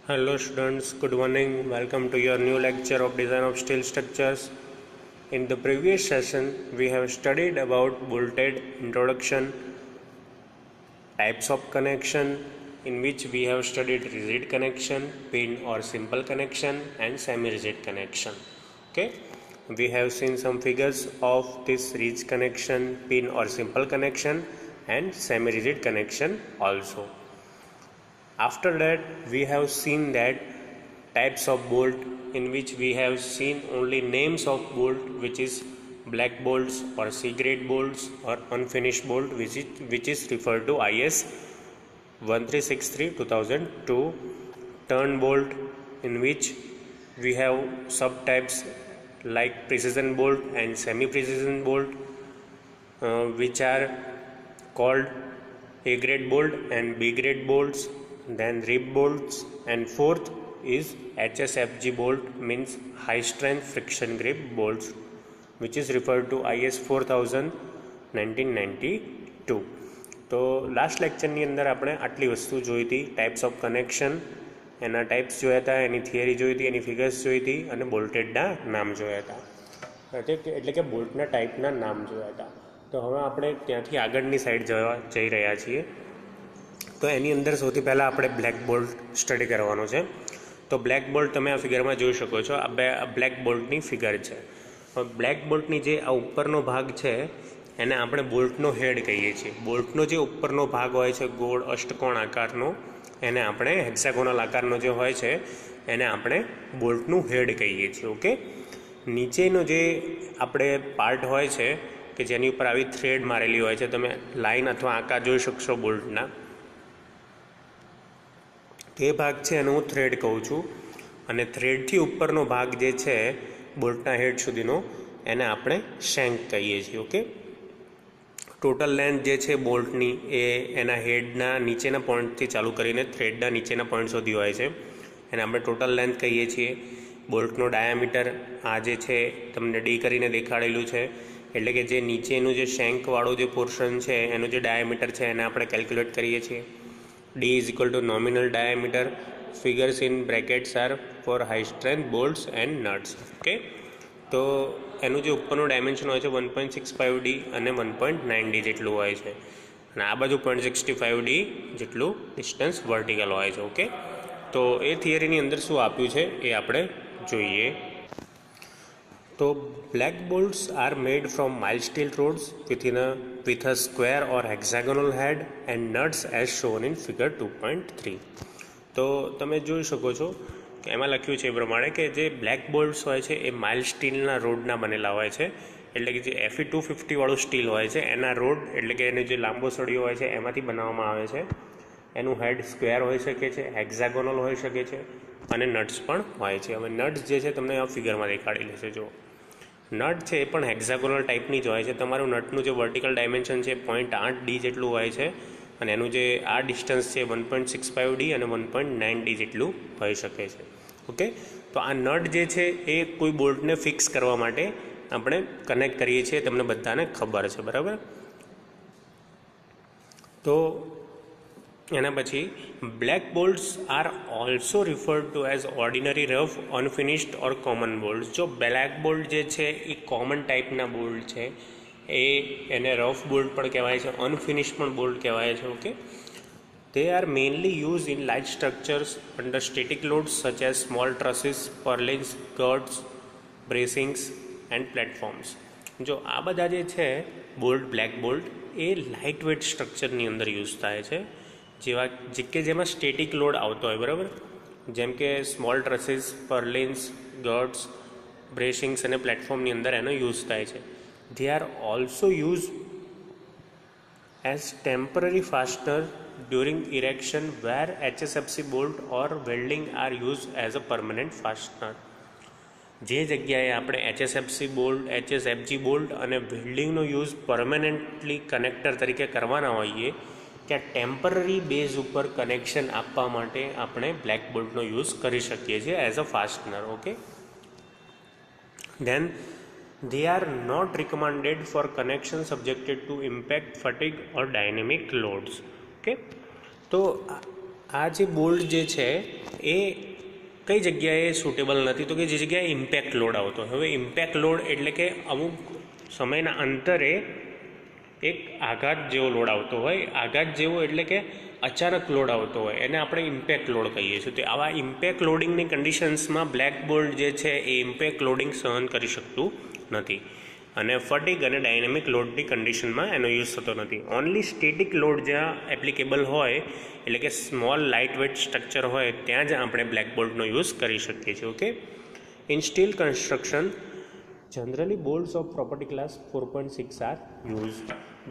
Hello students, good morning. Welcome to your new lecture of design of steel structures. In the previous session, we have studied about bolted introduction, types of connection, in which we have studied rigid connection, pin or simple connection, and semi-rigid connection. Okay, we have seen some figures of this rigid connection, pin or simple connection, and semi-rigid connection also. After that, we have seen that types of bolt, in which we have seen only names of bolt, which is black bolts or C grade bolts or unfinished bolt, which is referred to IS 1363/2002. Turn bolt, in which we have subtypes like precision bolt and semi precision bolt, which are called A grade bolt and B grade bolts. Then rib bolts, and fourth is HSFG bolt, means high strength friction grip bolts, which is referred to IS 4000 1992. તો last લેક્ચરની અંદર આપણે આટલી વસ્તુ જોઈ હતી. Types of connection, એના types જોયા હતા, એની થિયરી જોઈ હતી, એની ફિગર્સ જોઈ હતી, અને બોલ્ટેડના નામ જોયા હતા. એટલે કે બોલ્ટના ટાઈપના નામ જોયા હતા. તો હવે આપણે ત્યાંથી આગળની સાઈડ જઈ રહ્યા છીએ. તો એની અંદર સૌથી પહેલાં આપણે બ્લેક બોલ્ટ સ્ટડી કરવાનો છે. તો બ્લેક બોલ્ટ તમે આ ફિગરમાં જોઈ શકો છો. આ બ્લેક બોલ્ટની ફિગર છે. બ્લેક બોલ્ટની જે આ ઉપરનો ભાગ છે એને આપણે બોલ્ટનો હેડ કહીએ છીએ. બોલ્ટનો જે ઉપરનો ભાગ હોય છે ગોળ અષ્ટકોણ આકારનો, એને આપણે હેક્સાગોનલ આકારનો જે હોય છે એને આપણે બોલ્ટનું હેડ કહીએ છીએ. ઓકે, નીચેનો જે આપણે પાર્ટ હોય છે કે જેની ઉપર આવી થ્રેડ મારેલી હોય છે, તમે લાઈન અથવા આકાર જોઈ શકશો બોલ્ટના, એ ભાગ છે એનો હું થ્રેડ કહું છું. અને થ્રેડથી ઉપરનો ભાગ જે છે બોલ્ટના હેડ સુધીનો, એને આપણે શેંક કહીએ છીએ. ઓકે, ટોટલ લેન્થ જે છે બોલ્ટની એ એના હેડના નીચેના પોઈન્ટથી ચાલુ કરીને થ્રેડના નીચેના પોઈન્ટ સુધી હોય છે, એને આપણે ટોટલ લેન્થ કહીએ છીએ. બોલ્ટનો ડાયામીટર આ જે છે તમને ડી કરીને દેખાડેલું છે, એટલે કે જે નીચેનું જે શેંકવાળું જે પોર્શન છે એનું જે ડાયામીટર છે એને આપણે કેલ્ક્યુલેટ કરીએ છીએ. D is equal to nominal diameter. Figures in brackets are for high strength bolts and nuts. Okay, તો એનું જે ઉપરનું ડાયમેન્શન હોય છે 1.65D અને 1.9D જેટલું હોય છે, અને આ બાજુ 0.65D જેટલું ડિસ્ટન્સ વર્ટિકલ હોય છે. ઓકે, તો એ થિયરીની અંદર શું આપ્યું છે એ આપણે જોઈએ. તો black bolts are made from mild steel rods with a square or hexagonal head and nuts as shown in figure 2.3. તો તમે જોઈ શકો છો કે એમાં લખ્યું છે એ પ્રમાણે કે જે બ્લેક બોલ્ટ્સ હોય છે એ માઇલ્ડ સ્ટીલના રોડના બનેલા હોય છે. એટલે કે જે Fe 250 વાળું સ્ટીલ હોય છે એના રોડ, એટલે કે એનો જે લાંબો સળિયો હોય છે એમાંથી બનાવવામાં આવે છે. એનું હેડ સ્ક્વેર હોઈ શકે છે, હેક્ઝાગોનલ હોઈ શકે છે, અને નટ્સ પણ હોય છે. હવે નટ્સ જે છે તમને આ ફિગરમાં દેખાડેલી છે. જો નટ છે એ પણ હેક્ઝાગોનલ ટાઈપની જ હોય છે. તમારું નટનું જે વર્ટિકલ ડાયમેન્શન છે 0.8D જેટલું હોય છે, અને એનું જે આ ડિસ્ટન્સ છે 1.65D અને 1.9D જેટલું હોઈ શકે છે. ઓકે, તો આ નટ જે છે એ કોઈ બોલ્ટને ફિક્સ કરવા માટે આપણે કનેક્ટ કરીએ છીએ, તમને બધાને ખબર છે, બરાબર. તો એના પછી black bolts are also referred to as ordinary rough unfinished or common bolt. જો બ્લેક બોલ્ટ જે છે એ કોમન ટાઈપના બોલ્ટ છે, એને રફ બોલ્ટ પણ કહેવાય છે, અનફિનિશ્ડ પણ બોલ્ટ કહેવાય છે. Okay, they are mainly used in light structures under static loads such as small trusses, purlins, girts, bracings and platforms. જો આ બધા જે છે બોલ્ટ, બ્લેક બોલ્ટ, એ લાઇટ વેઇટ સ્ટ્રક્ચરની અંદર યુઝ થાય છે, જેમાં સ્ટેટિક લોડ આવતો હોય, બરાબર. જેમ કે સ્મોલ ટ્રસીસ, પર્લિન્સ, ગર્ટ્સ, બ્રેસિંગ્સ અને પ્લેટફોર્મની અંદર એનો યુઝ થાય છે. they are also used as temporary fastener during erection where HSFC bolt or welding are used as a permanent fastener. જે જગ્યાએ આપણે HSFC બોલ્ટ, HSFG બોલ્ટ અને વેલ્ડિંગનો યુઝ પરમેનન્ટલી કનેક્ટર તરીકે કરવાના હોઈએ, કે ટેમ્પરરી બેઝ ઉપર કનેક્શન આપવા માટે આપણે બ્લેક બોલ્ટનો યુઝ કરી શકીએ છીએ as a fastener. Okay, then they are not recommended for connection subjected to impact, fatigue or dynamic loads. Okay, તો આ જે બોલ્ટ જે છે એ કઈ જગ્યાએ સુટેબલ નથી, તો કે જે જગ્યાએ ઇમ્પેક્ટ લોડ આવતો હોય. હવે ઇમ્પેક્ટ લોડ એટલે કે અમુક સમયના અંતરે એક આઘાત જેવો લોડ આવતો હોય. આઘાત જેવો એટલે કે અચાનક લોડ આવતો હોય એને આપણે ઇમ્પેક્ટ લોડ કહીએ છીએ. તો આવા ઇમ્પેક્ટ લોડિંગની કન્ડિશન્સમાં બ્લેક બોલ્ટ જે છે એ ઇમ્પેક્ટ લોડિંગ સહન કરી શકતું નથી અને ફટીગ અને ડાયનેમિક લોડની કન્ડિશનમાં એનો યુઝ થતો નથી. ઓનલી સ્ટેટિક લોડ જ્યાં એપ્લિકેબલ હોય એટલે કે સ્મોલ લાઇટ વેટ સ્ટ્રક્ચર હોય ત્યાં જ આપણે બ્લેક બોલ્ટનો યુઝ કરી શકીએ છીએ. Okay, in steel construction generally bolts of property class 4.6 are use.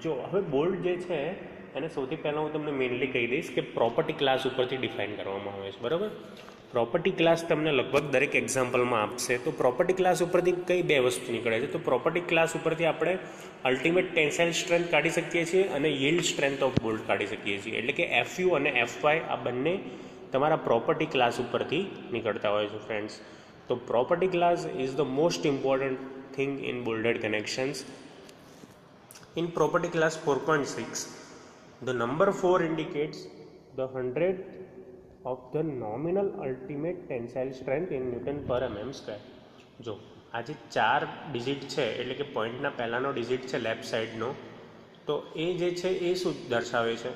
જો હવે બોલ્ટ જે છે એને સૌથી પહેલાં હું તમને મેઇનલી કહી દઈશ કે પ્રોપર્ટી ક્લાસ ઉપરથી ડિફાઇન કરવામાં આવે છે. બરાબર, પ્રોપર્ટી ક્લાસ તમને લગભગ દરેક એક્ઝામ્પલમાં આપશે. તો પ્રોપર્ટી ક્લાસ ઉપરથી કઈ બે વસ્તુ નીકળે છે? તો પ્રોપર્ટી ક્લાસ ઉપરથી આપણે અલ્ટિમેટ ટેન્સાઇલ સ્ટ્રેન્થ કાઢી શકીએ છીએ અને યીલ્ડ સ્ટ્રેન્થ ઓફ બોલ્ટ કાઢી શકીએ છીએ. એટલે કે FU અને FY આ બંને તમારા પ્રોપર્ટી ક્લાસ ઉપરથી નીકળતા હોય છે ફ્રેન્ડ્સ. તો property class is the most important thing in bolted connections. In property class 4.6 the number 4 indicates the 100th of the nominal ultimate tensile strength in Newton per mm square. જો આ જે 4 digit છે એટલે કે પોઈન્ટના પહેલાંનો digit છે left સાઈડનો, તો એ જે છે એ શું દર્શાવે છે?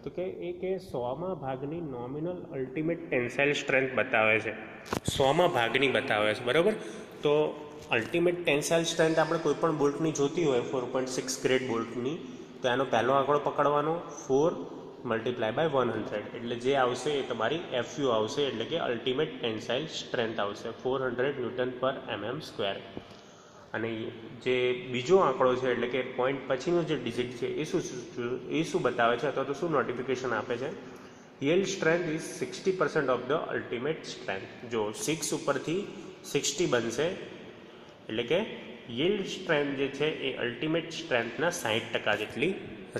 તો કે એ કે 100મા ભાગની નોમિનલ અલ્ટિમેટ ટેન્સાઇલ સ્ટ્રેન્થ બતાવે છે. 100મા ભાગની બતાવે છે. બરાબર, તો અલ્ટિમેટ ટેન્સાઇલ સ્ટ્રેન્થ આપણે કોઈ પણ બોલ્ટની જોતી હોય 4.6 ગ્રેડ બોલ્ટની, તો એનો પહેલો આંકડો પકડવાનો 4 × 100 એટલે જે આવશે એ તમારી FU આવશે એટલે કે અલ્ટિમેટ ટેન્સાઇલ સ્ટ્રેન્થ આવશે 400 Nm². અને જે બીજો આંકડો છે એટલે કે પોઈન્ટ પછીનો જે ડિજિટ છે એ શું બતાવે છે અથવા તો શું નોટિફિકેશન આપે છે? Yield strength is 60% of the ultimate strength. જો 6 ઉપરથી 60 બનશે એટલે કે યીલ્ડ સ્ટ્રેન્થ જે છે એ અલ્ટિમેટ સ્ટ્રેન્થના 60% જેટલી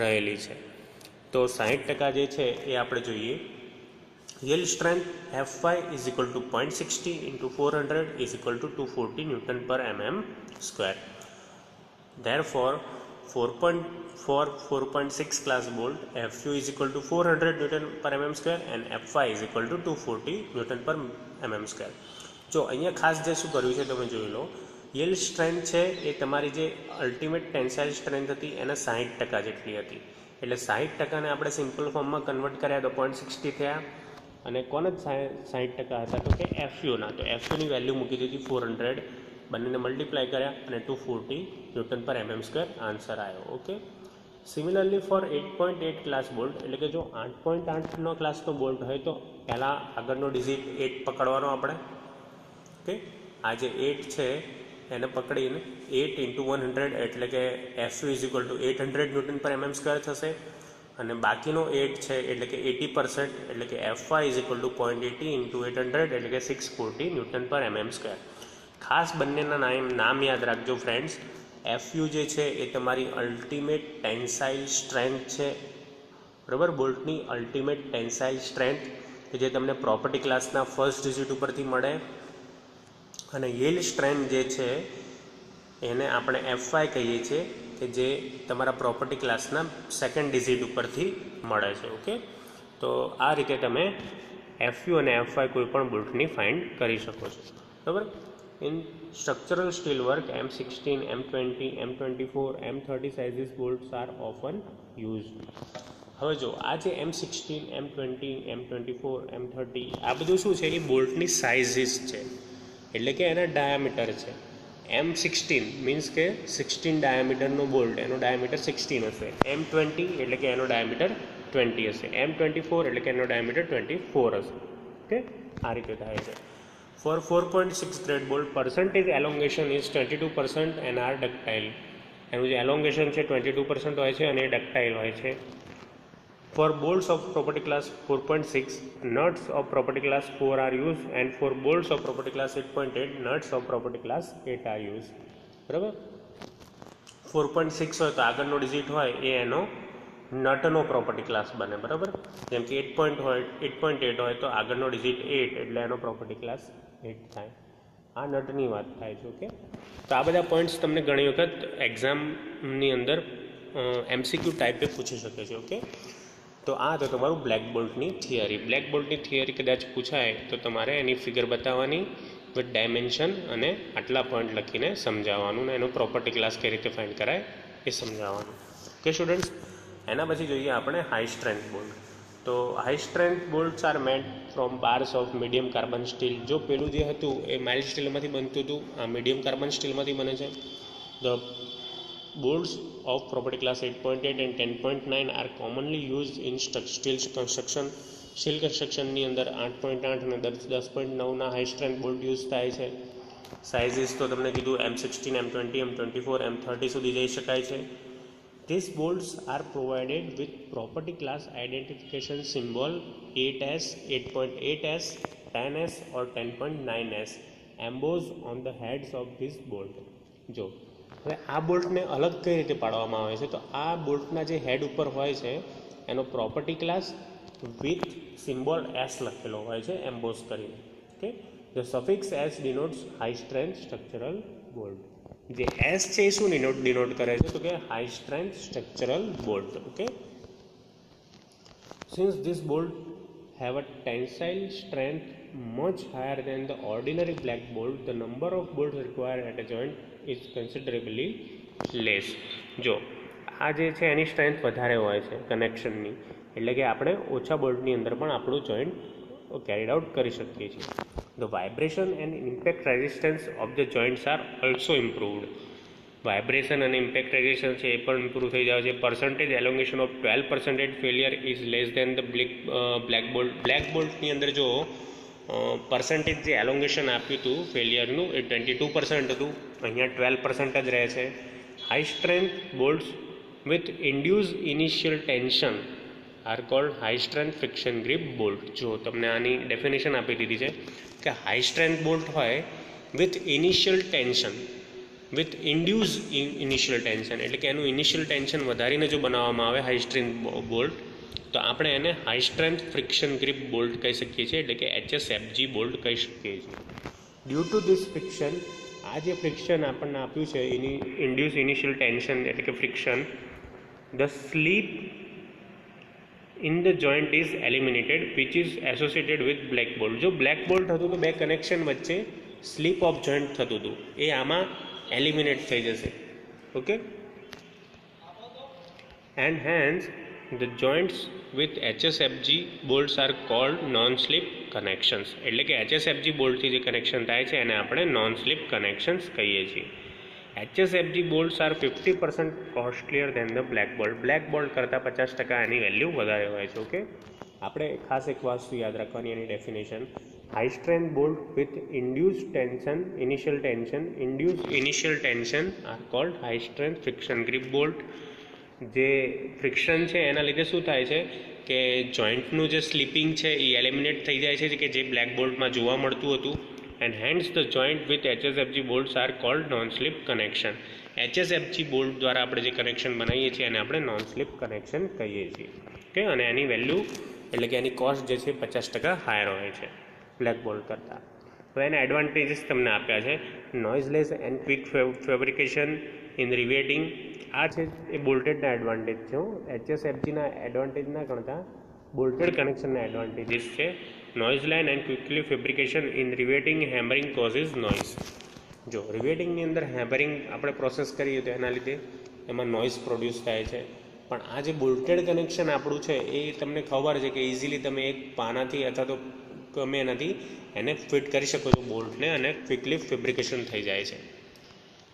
રહેલી છે. તો 60% જે છે એ આપણે જોઈએ. Yield strength FY is equal two 0.60 × 400 is equal two 240 Nm². Therefore 4.6 class bolt FU is equal to 400 Nm/mm² and FY is equal to 240 Nm/mm². જો અહીંયા ખાસ જે શું કર્યું છે તમે જોઈ લો, યીલ્ડ સ્ટ્રેન્થ છે એ તમારી જે અલ્ટિમેટ ટેન્સાઇલ સ્ટ્રેન્થ હતી એના 60% જેટલી હતી. એટલે 60%ને આપણે સિમ્પલ ફોર્મમાં કન્વર્ટ કર્યા તો 0.60 થયા અને કોને 60% હતા? તો કે FUના. તો FUની વેલ્યુ મૂકી દીધી 400, બંનેને મલ્ટીપ્લાય કર્યા અને 240 Nm/mm² આન્સર આવ્યો. Okay, similarly for 8.8 class bolt એટલે કે જો 8.8નો ક્લાસનો બોલ્ટ હોય તો પહેલાં આગળનો ડિજિટ 8 પકડવાનો આપણે. ઓકે, આ જે 8 છે એને પકડીને 8 × 100 એટલે કે FU is equal two 800 Nm/mm² થશે અને બાકીનો 8 છે એટલે કે 80% એટલે કે FY ઇઝ ઇક્વલ ટુ 0.80 × 800 એટલે કે 640 Nm/mm². ખાસ બંનેના નામ યાદ રાખજો ફ્રેન્ડ્સ. FU જે છે એ તમારી અલ્ટિમેટ ટેન્સાઇલ સ્ટ્રેન્થ છે. બરાબર, બોલ્ટની અલ્ટિમેટ ટેન્સાઇલ સ્ટ્રેન્થ કે જે તમને પ્રોપર્ટી ક્લાસના ફર્સ્ટ ડિજિટ ઉપરથી મળે. અને યીલ્ડ સ્ટ્રેન્થ જે છે એને આપણે FY કહીએ છીએ કે જે તમારા પ્રોપર્ટી ક્લાસના સેકન્ડ ડિજિટ ઉપરથી મળે છે. ઓકે, તો આ રીતે તમે FU અને FY કોઈ પણ બોલ્ટની ફાઇન્ડ કરી શકો છો. બરાબર, in structural steel work M16, M20, M24, M30 sizes bolts are often used. હવે જો આ જે M16, M20, M24, M30 આ બધું શું છે? એ બોલ્ટની સાઇઝીસ છે એટલે કે એના ડાયામીટર છે. M16 મીન્સ કે 16 ડાયામીટરનો બોલ્ટ, એનો ડાયામીટર 16 હશે. M20 એટલે કે એનો ડાયામીટર 20 હશે. M24 એટલે કે એનો ડાયામીટર 24 હશે. ઓકે, આ રીતે થાય છે. For 4.6 grade bolt, percentage elongation is 22% and are ductile. એનું જે elongation છે 22% હોય છે અને એ ductile હોય છે. For bolts of property class 4.6, nuts of property class 4 are used and for bolts of property class 8.8, nuts of property class 8 are used. બરાબર, 4.6 હોય તો આગળનો ડિજિટ હોય એ એનો નટનો પ્રોપર્ટી ક્લાસ બને. બરાબર, જેમ કે 8.8 હોય તો આગળનો ડિજિટ 8 એટલે એનો પ્રોપર્ટી ક્લાસ 8 થાય. આ નટની વાત થાય છે. ઓકે, તો આ બધા પોઈન્ટ્સ તમને ઘણી વખત એક્ઝામની અંદર MCQ ટાઈપે પૂછી શકે છે. ઓકે, તો આ તો તમારું બ્લેક બોલ્ટની થિયરી. બ્લેક બોલ્ટની થિયરી કદાચ પૂછાય તો તમારે એની ફિગર બતાવવાની વિથ ડાયમેન્શન અને આટલા પોઈન્ટ લખીને સમજાવવાનું ને એનો પ્રોપર્ટી ક્લાસ કઈ રીતે ફાઇન્ડ કરાય એ સમજાવવાનું. ઓકે સ્ટુડન્ટ્સ, એના પછી જોઈએ આપણે હાઈ સ્ટ્રેન્થ બોલ્ટ. તો high strength bolts are made from bars of medium carbon steel. જો પેલું જે હતું એ માઇલ્ડ સ્ટીલમાંથી બનતું હતું, આ મીડિયમ કાર્બન સ્ટીલમાંથી બને છે. The bolts of property class 8.8 and 10.9 are commonly used in steel construction. Steel કન્સ્ટ્રક્શનની અંદર 8.8 અને 10.9ના હાઈ સ્ટ્રેન્થ બોલ્ટ યુઝ થાય છે. સાઇઝીસ તો તમને કીધું M16, M20, M24, M30 સુધી જઈ શકાય છે. These bolts are provided with property class identification symbol 8S, 8.8S, 10S or 10.9S embossed on the heads of this bolt. જો હવે આ બોલ્ટને અલગ કઈ રીતે પાડવામાં આવે છે, તો આ બોલ્ટના જે હેડ ઉપર હોય છે એનો property class with symbol S લખેલો હોય છે એમ્બોસ કરીને. Okay, the suffix S ડિનોટ્સ high strength structural bolt. જે એસ છે એ શું ડિનોટ કરે છે, તો કે high strength structural bolt. Okay, since this bolt have a tensile strength much higher than the ordinary black bolt, the number of bolts required at a joint is considerably less. જો આ જે છે એની strength વધારે હોય છે કનેક્શનની, એટલે કે આપણે ઓછા બોલ્ટની અંદર પણ આપણું જોઈન્ટ કેરીડ આઉટ કરી શકીએ છીએ. The vibration and impact resistance of the joints are also improved. Vibration અને ઇમ્પેક્ટ રેઝિસ્ટન્સ છે એ પણ ઇમ્પ્રૂવ થઈ જાય છે. Percentage elongation of 12% failure is less than the black bolt. Black બોલ્ટની અંદર જો પર્સન્ટેજ જે એલોંગેશન આપ્યું હતું ફેલિયરનું એ 22% હતું, અહીંયા 12% જ રહે છે. High strength bolts with induce initial tension are called high strength friction grip bolt. જો તમને આની ડેફિનેશન આપી દીધી છે કે હાઈ સ્ટ્રેન્થ બોલ્ટ હોય with initial tension, with induce initial tension, એટલે કે એનું ઇનિશિયલ ટેન્શન વધારીને જો બનાવવામાં આવે હાઈ સ્ટ્રેન્થ બોલ્ટ, તો આપણે એને high strength friction grip bolt કહી શકીએ છીએ, એટલે કે HSFG બોલ્ટ કહી શકીએ છીએ. ડ્યુ ટુ ધીસ ફ્રિક્શન, આ જે ફ્રિક્શન આપણને આપ્યું છે એની ઇન્ડ્યુસ ઇનિશિયલ ટેન્શન એટલે કે friction, the slip in the joint is eliminated which is associated with black bolt. જો બ્લેક બોલ્ટ હતું તો બે કનેક્શન વચ્ચે સ્લીપ ઓફ જોઈન્ટ થતું હતું, એ આમાં એલિમિનેટ થઈ જશે. Okay, and hence the joints with HSFG bolts are called non slip connections. એટલે કે HSFG બોલ્ટથી જે કનેક્શન થાય છે એને આપણે નોન સ્લીપ કનેક્શન્સ કહીએ છીએ. HSFG bolts are 50% costlier than the black bolt. Black bolt કરતાં 50% એની વેલ્યુ વધારે હોય છે. ઓકે, આપણે ખાસ એક વસ્તુ યાદ રાખવાની એની definition. High strength bolt with induced tension, initial tension, induced initial tension are called high strength friction grip bolt. જે ફ્રિક્શન છે એના લીધે શું થાય છે કે જોઈન્ટનું જે સ્લીપિંગ છે એ એલિમિનેટ થઈ જાય છે કે જે બ્લેક બોલ્ટમાં જોવા મળતું હતું. And hence the joint with HSFG bolts are called non slip connection. HSFG bolt દ્વારા આપણે જે કનેક્શન બનાવીએ છીએ એને આપણે નોન સ્લીપ કનેક્શન કહીએ છીએ. ઓકે, અને એની વેલ્યુ એટલે કે એની કોસ્ટ જે છે 50% હાયર હોય છે બ્લેક બોલ્ટ કરતાં. તો એના એડવાન્ટેજીસ તમને આપ્યા છે. Noiseless and quick fabrication in riveting. આ છે એ બોલ્ટેડના એડવાન્ટેજ છે. HSFGના એડવાન્ટેજ ના ગણતા બોલ્ટેડ કનેક્શનના એડવાન્ટેજીસ છે. Noise line and quickly fabrication in riveting hammering causes noise. જો રિવેટિંગની અંદર હેમરિંગ આપણે પ્રોસેસ કરીએ તો એના લીધે એમાં નોઇઝ પ્રોડ્યુસ થાય છે. પણ આ જે બોલ્ટેડ કનેક્શન આપણું છે એ તમને ખબર છે કે ઇઝીલી તમે એક પાનાથી અથવા તો ગમે એનાથી એને ફિટ કરી શકો છો બોલ્ટને, અને ક્વિકલી ફેબ્રિકેશન થઈ જાય છે.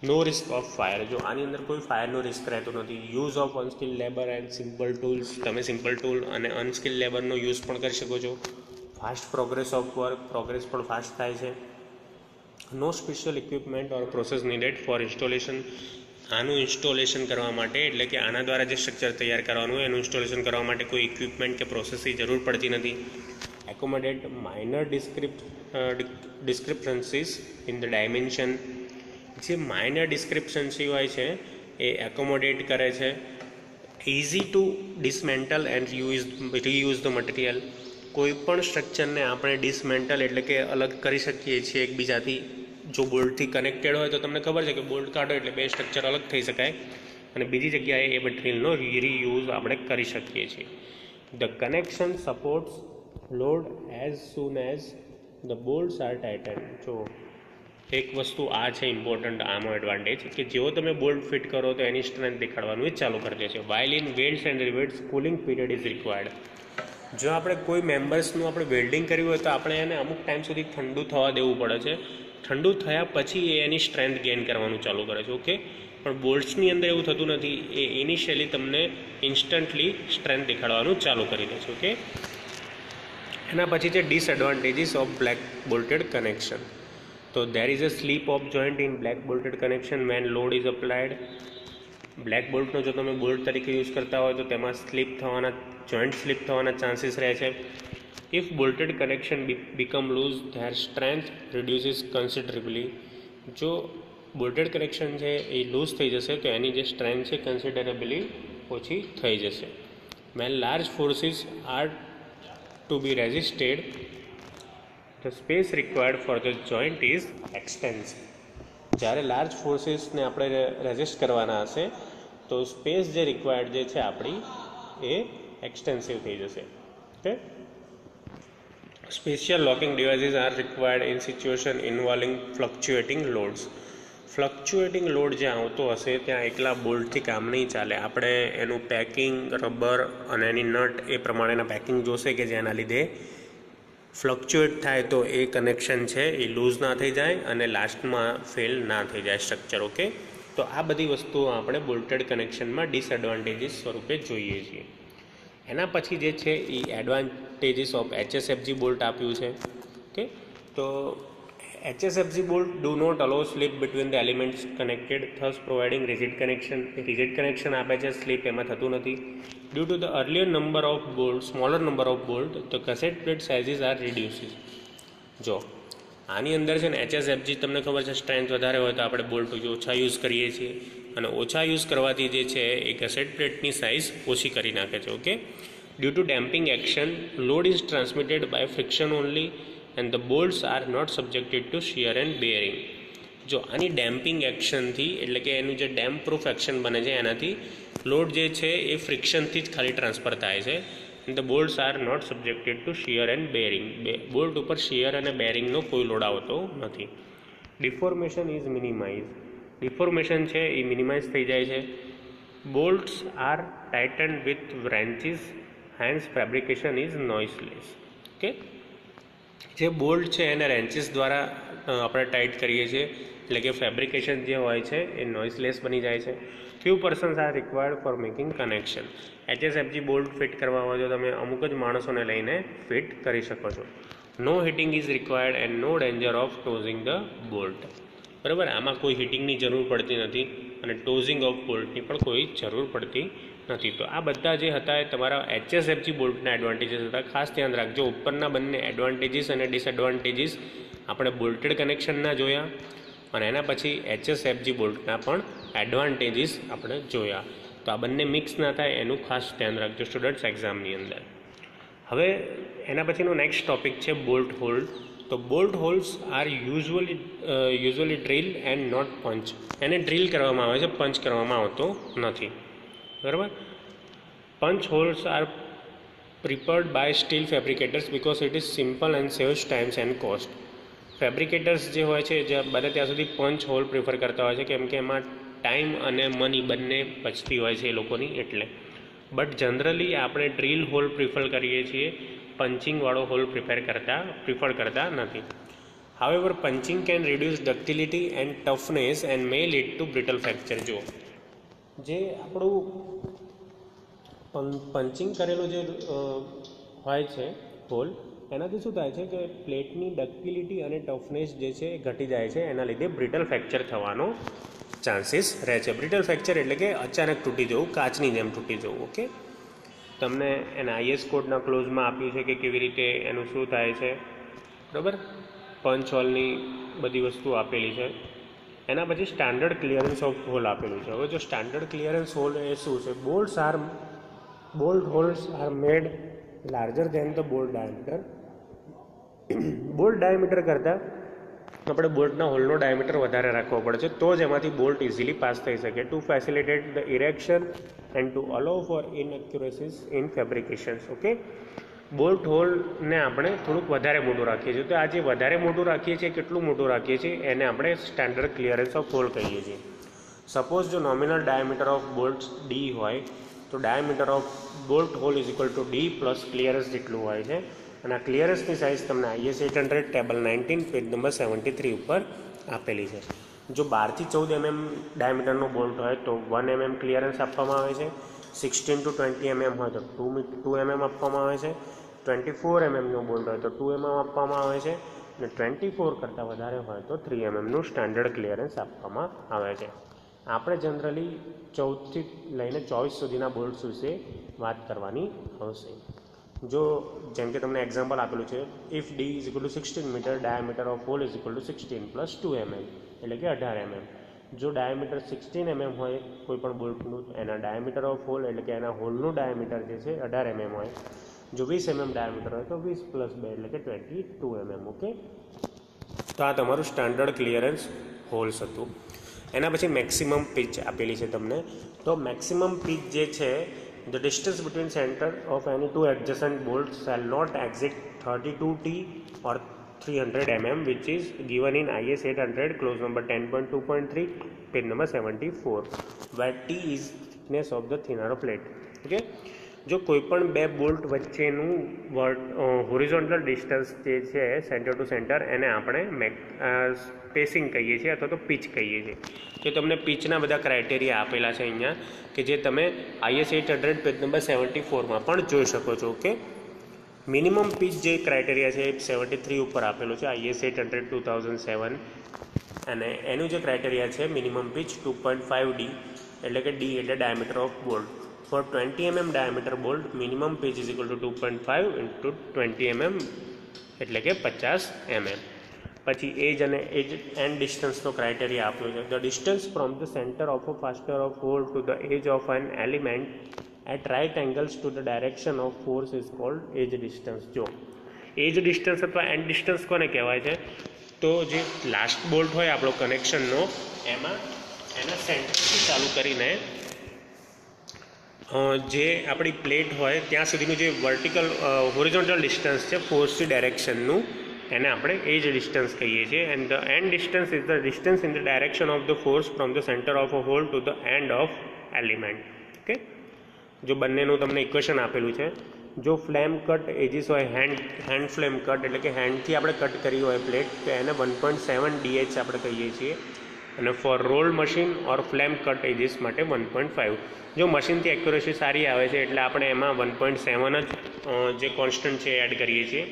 No risk of fire. જો આની અંદર કોઈ ફાયરનો રિસ્ક રહેતો નથી. Use of unskill labour and simple tools. તમે સિમ્પલ ટૂલ અને અનસ્કિલ લેબરનો યુઝ પણ કરી શકો છો. Fast progress of work, progress પણ ફાસ્ટ થાય છે. No special equipment or process needed for installation. આનું ઇન્સ્ટોલેશન કરવા માટે એટલે કે આના દ્વારા જે સ્ટ્રક્ચર તૈયાર કરવાનું હોય એનું ઇન્સ્ટોલેશન કરવા માટે કોઈ ઇક્વિપમેન્ટ કે પ્રોસેસની જરૂર પડતી નથી. Accommodate minor ડિસ્ક્રિપ્શન્સીસ in the dimension. જે માઇનર ડિસ્ક્રિપ્શન્સી હોય છે એ એકોમોડેટ કરે છે. Easy to dismantle and reuse the material. કોઈ પણ સ્ટ્રક્ચરને આપણે ડિસમેન્ટલ એટલે કે અલગ કરી શકીએ છીએ એકબીજાથી. જો બોલ્ટથી કનેક્ટેડ હોય તો તમને ખબર છે કે બોલ્ટ કાઢો એટલે બે સ્ટ્રક્ચર અલગ થઈ શકાય અને બીજી જગ્યાએ એ મટીરિયલનો રીયુઝ આપણે કરી શકીએ છીએ. The connection supports load as soon as the bolts are tightened. જો એક વસ્તુ આ છે ઇમ્પોર્ટન્ટ આમાં એડવાન્ટેજ કે જેવો તમે બોલ્ટ ફિટ કરો તો એની સ્ટ્રેન્થ દેખાડવાનું જ ચાલુ કરી દે છે. While in welds and rivets cooling period is required. જો આપણે કોઈ મેમ્બર્સનું આપણે વેલ્ડિંગ કર્યું હોય તો આપણે એને અમુક ટાઈમ સુધી ઠંડુ થવા દેવું પડે છે. ઠંડુ થયા પછી એ એની સ્ટ્રેન્થ ગેઇન કરવાનું ચાલુ કરે છે. ઓકે, પણ બોલ્ટ્સની અંદર એવું થતું નથી. એ ઇનિશિયલી તમને ઇન્સ્ટન્ટલી સ્ટ્રેન્થ દેખાડવાનું ચાલુ કરી દે છે. ઓકે, એના પછી છે disadvantages of black bolted connection. તો there is a slip of joint in black bolted connection when load is applied. Black બોલ્ટનો જો તમે બોલ્ટ તરીકે યુઝ કરતા હોય તો તેમાં જોઈન્ટ સ્લીપ થવાના ચાન્સીસ રહે છે. If bolted connection become loose their strength reduces considerably. જો બોલ્ટેડ કનેક્શન છે એ લૂઝ થઈ જશે તો એની જે સ્ટ્રેન્થ છે કન્સિડરેબલી ઓછી થઈ જશે. When large forces are to be resisted the space required for the joint is extensive. જ્યારે લાર્જ ફોર્સીસને આપણે રેઝિસ્ટ કરવાના હશે તો સ્પેસ જે રિક્વાયર્ડ જે છે આપણી એ એક્સટેન્સિવ થઈ જશે. Okay, special locking devices are required in situation involving fluctuating loads. Fluctuating load જે આવતો હશે ત્યાં એકલા બોલ્ટથી કામ નહીં ચાલે. આપણે એનું પેકિંગ, રબર અને એની નટ એ પ્રમાણેના પેકિંગ જોશે કે જેના લીધે ફ્લક્ચ્યુએટ થાય તો એ કનેક્શન છે એ લૂઝ ના થઈ જાય અને લાસ્ટમાં ફેલ ના થઈ જાય સ્ટ્રક્ચર. ઓકે, તો આ બધી વસ્તુઓ આપણે બોલ્ટેડ કનેક્શનમાં ડિસએડવાન્ટેજીસ સ્વરૂપે જોઈએ છીએ. એના પછી જે છે એ એડવાન્ટેજીસ ઓફ HSFG બોલ્ટ આપ્યું છે. ઓકે, તો HSFG bolt do not allow slip between the elements connected thus providing rigid connection. Rigid connection આપે છે, સ્લીપ એમાં થતું નથી. Due to the earlier number of bolt smaller number of bolt the gusset plate sizes are reduces. જો આની અંદર છે ને HSFG તમને ખબર છે સ્ટ્રેન્થ વધારે હોય તો આપણે બોલ્ટ ઓછા યુઝ કરીએ છીએ અને ઓછા યુઝ કરવાથી જે છે એ કસેટ પ્લેટની સાઇઝ ઓછી કરી નાખે છે. Okay, due to damping action load is transmitted by friction only and the bolts are not subjected to shear and bearing. જો આની ડેમ્પિંગ એક્શનથી એટલે કે એનું જે ડેમ્પ પ્રૂફ એક્શન બને છે એનાથી લોડ જે છે એ ફ્રિક્શનથી જ ખાલી ટ્રાન્સફર થાય છે. The bolts are not subjected to shear and bearing. Bolt ઉપર શિયર અને બેરિંગનો કોઈ લોડ આવતો નથી. Deformation is minimise. ડિફોર્મેશન છે એ મિનિમાઇઝ થઈ જાય છે. Bolts are tightened with wrenches hence fabrication is noiseless. Okay, જે બોલ્ટ છે એને રેન્ચીસ દ્વારા આપણે ટાઈટ કરીએ છીએ એટલે કે ફેબ્રિકેશન જે હોય છે એ નોઇસલેસ બની જાય છે. Few persons are required four making connection. HSFG bolt fit કરવા હોય તો તમે અમુક જ માણસોને લઈને ફિટ કરી શકો છો. No heating is required and no danger of tossing the bolt. બરાબર, આમાં કોઈ હીટિંગની જરૂર પડતી નથી અને ટોઝિંગ ઓફ બોલ્ટની પણ કોઈ જરૂર પડતી નથી. તો આ બધા જે હતા એ તમારા HSFG બોલ્ટના એડવાન્ટેજીસ હતા. ખાસ ધ્યાન રાખજો, ઉપરના બંને એડવાન્ટેજીસ અને ડિસએડવાન્ટેજીસ આપણે બોલ્ટેડ કનેક્શનના જોયા અને એના પછી HSFG બોલ્ટના પણ એડવાન્ટેજીસ આપણે જોયા. તો આ બંને મિક્સ ના થાય એનું ખાસ ધ્યાન રાખજો સ્ટુડન્ટ્સ એક્ઝામની અંદર. હવે એના પછીનો નેક્સ્ટ ટોપિક છે બોલ્ટ હોલ. તો bolt holes are usually drill and not punch. એને ડ્રીલ કરવામાં આવે છે, પંચ કરવામાં આવતો નથી. બરાબર, punch holes are preferred by steel fabricators because it is simple and saves times and cost. Fabricators જે હોય છે જે બને ત્યાં સુધી પંચ હોલ પ્રિફર કરતા હોય છે કેમ કે એમાં ટાઈમ અને મની બંને બચતી હોય છે એ લોકોની એટલે. બટ જનરલી આપણે ડ્રીલ હોલ પ્રિફર કરીએ છીએ, પંચિંગવાળો હોલ પ્રિફર કરતા નથી. However punching can reduce ductility and toughness and may lead to brittle fracture. જો જે આપણું પંચિંગ કરેલું જે હોય છે હોલ એનાથી શું થાય છે કે પ્લેટની ડક્ટિલિટી અને ટફનેસ જે છે એ ઘટી જાય છે. એના લીધે બ્રિટલ ફ્રેક્ચર થવાનો ચાન્સીસ રહે છે. બ્રિટલ ફ્રેક્ચર એટલે કે અચાનક તૂટી જવું, કાચની જેમ તૂટી જવું. ઓકે, તમને એના IS કોડના ક્લોઝમાં આપ્યું છે કે કેવી રીતે એનું શું થાય છે. બરાબર, પંચ હોલની બધી વસ્તુ આપેલી છે. એના પછી સ્ટાન્ડર્ડ ક્લિયરન્સ ઓફ હોલ આપેલું છે. હવે જો સ્ટાન્ડર્ડ ક્લિયરન્સ હોલ એ શું છે, bolt holes are made larger than the bolt diameter. Bolt diameter કરતાં આપણે બોલ્ટના હોલનો ડાયામીટર વધારે રાખવો પડે છે તો જ એમાંથી બોલ્ટ ઇઝીલી પાસ થઈ શકે. To facilitate the erection and to allow for inaccuracies in fabrications. Okay, bolt હોલને આપણે થોડુંક વધારે મોટું રાખીએ છીએ. તો આ જે વધારે મોટું રાખીએ છીએ, કેટલું મોટું રાખીએ છીએ, એને આપણે સ્ટાન્ડર્ડ ક્લિયરન્સ ઓફ હોલ કહીએ છીએ. સપોઝ જો nominal diameter of bolt D હોય તો diameter of bolt hole is equal to D plus clearance જેટલું હોય છે. અને આ ક્લિયરન્સની સાઇઝ તમને IS 800 ટેબલ 19 પેજ નંબર 73 ઉપર આપેલી છે. જો 12 થી 14 mm ડાયામીટરનો બોલ્ટ હોય તો 1 mm ક્લિયરન્સ આપવામાં આવે છે. 16 to 20 mm હોય તો 2 mm આપવામાં આવે છે. 24 mmનો બોલ્ટ હોય તો 2 mm આપવામાં આવે છે. અને 24 કરતાં વધારે હોય તો 3 mmનું સ્ટાન્ડર્ડ ક્લિયરન્સ આપવામાં આવે છે. આપણે જનરલી 14 થી લઈને 24 સુધીના બોલ્ટ્સ વિશે વાત કરવાની આવશે. જો જેમ કે તમને એક્ઝામ્પલ આપેલું છે, if D is equal to 16 metre, diameter of hole is equal to 16 plus 2 mm એટલે કે 18 mm. જો ડાયામીટર 16 mm હોય કોઈ પણ બોલ્ટનું, એના ડાયામીટર ઓફ હોલ એટલે કે એના હોલનું ડાયામીટર જે છે 18 mm હોય. જો 20 mm ડાયામીટર હોય તો 20 પ્લસ 2 એટલે કે 22 mm. ઓકે, તો આ તમારું સ્ટાન્ડર્ડ ક્લિયરન્સ હોલ્સ હતું. એના પછી મેક્સિમમ પિચ આપેલી છે તમને. તો મેક્સિમમ પિચ જે છે, the distance between center of any two adjacent bolts shall not exceed 32 t or 300 mm, which is given in IS 800 clause number 10.2.3 page number 74, where t is thickness of the thinner plate. Okay, જો કોઈપણ બે bolt વચ્ચેનું horizontal distance જે છે centre two centre, એને આપણે spacing કહીએ છીએ અથવા તો પિચ કહીએ છીએ. તો તમને પિચના બધા ક્રાઇટેરિયા આપેલા છે અહીંયા, કે જે તમે IS 800 પેજ નંબર 74માં પણ જોઈ શકો છો. ઓકે, મિનિમમ પિચ જે ક્રાઇટેરિયા છે એ 73 ઉપર આપેલું છે, IS 800 2007. અને એનું જે ક્રાઇટેરિયા છે મિનિમમ પિચ 2.5D એટલે કે D એટલે diameter of bolt. For 20 mm diameter bolt, minimum pitch is equal to 2.5 into 20 mm એટલે કે 50 mm. પછી એજ અને એજ એન્ડ ડિસ્ટન્સનો ક્રાઇટેરિયા આપ્યો છે. The distance from the center of a fastener of hole to the edge of an element at right angles to the direction of force is called edge distance. જો એજ distance અથવા and distance કોને કહેવાય છે? તો જે last bolt હોય આપણો કનેક્શનનો, એમાં એના સેન્ટરથી ચાલુ કરીને જે આપણી પ્લેટ હોય ત્યાં સુધીનું જે વર્ટિકલ હોરિઝોન્ટલ ડિસ્ટન્સ છે ફોર્સની ડાયરેક્શનનું, એને આપણે એજ ડિસ્ટન્સ કહીએ છીએ. And the end distance is the distance in the direction of the force from the centre of a hole to the end of element. Okay, જો બંનેનું તમને ઇક્વેશન આપેલું છે. જો ફ્લેમ કટ એજીસ હોય, હેન્ડ ફ્લેમ કટ એટલે કે હેન્ડથી આપણે કટ કરી હોય પ્લેટ, તો એને 1.7 DH આપણે કહીએ છીએ. અને ફોર રોલ મશીન ઓર ફ્લેમ કટ એજીસ માટે 1.5. જો મશીનથી એક્યુરેસી સારી આવે છે એટલે આપણે એમાં 1.7 જ જે કોન્સ્ટન્ટ છે એડ કરીએ છીએ,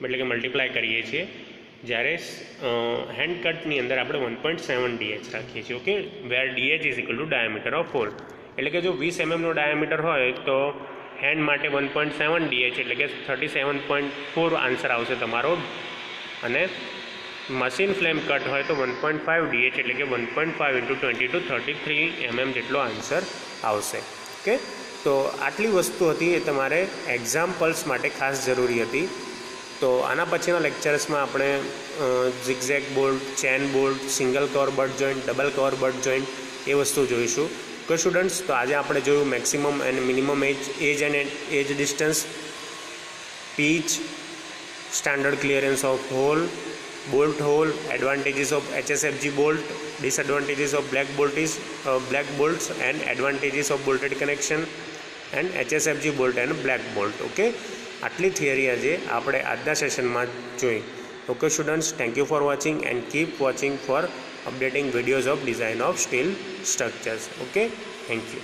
એટલે કે મલ્ટીપ્લાય કરીએ છીએ. જ્યારે હેન્ડ કટની અંદર આપણે 1.7 DH રાખીએ છીએ. Okay, where DH is equal to diameter of hole. એટલે કે જો 20 mmનો ડાયામીટર હોય તો હેન્ડ માટે 1.7 DH એટલે કે 37.4 આન્સર આવશે તમારો. અને મશીન ફ્લેમ કટ હોય તો 1.5 DH એટલે કે 1.5 into 20 to 33 mm જેટલો આન્સર આવશે. ઓકે, તો આટલી વસ્તુ હતી એ તમારે એક્ઝામ્પલ્સ માટે ખાસ જરૂરી હતી. તો આના પછીના લેક્ચર્સમાં આપણે zigzag bolt, chain bolt, single cover butt joint, double cover butt joint એ વસ્તુ જોઈશું. તો સ્ટુડન્ટ્સ, તો આજે આપણે જોયું maximum and minimum edge and edge distance, pitch, standard clearance of hole, bolt hole, advantages of HSFG bolt, disadvantages of black bolts and advantages of bolted connection, and HSFG bolt and black bolt. Okay, આટલી theory આજે આપણે આજના સેશનમાં જોઈ. Okay students, thank you for watching and keep watching four updating videos of design of steel structures. Okay, thank you.